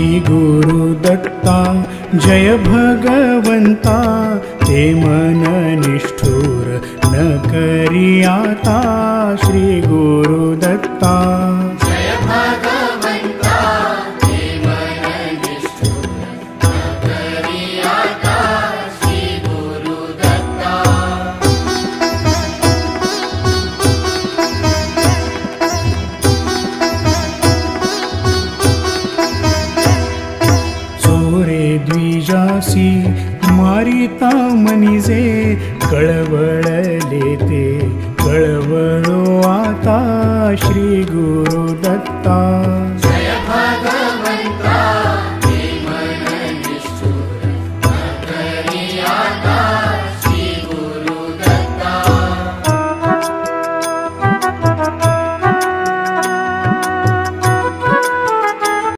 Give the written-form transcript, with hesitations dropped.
श्री गुरुदत्ता जय भगवंता, ते मन निष्ठुर न करी आता। श्री गुरुदत्ता जय भगवंता, ते मन निष्ठुर न करी आता। श्री गुरुदत्ता चोरे द्विजासी मारिता मनिजे, कळवळले ते कळवळो आता। श्री गुरुदत्ता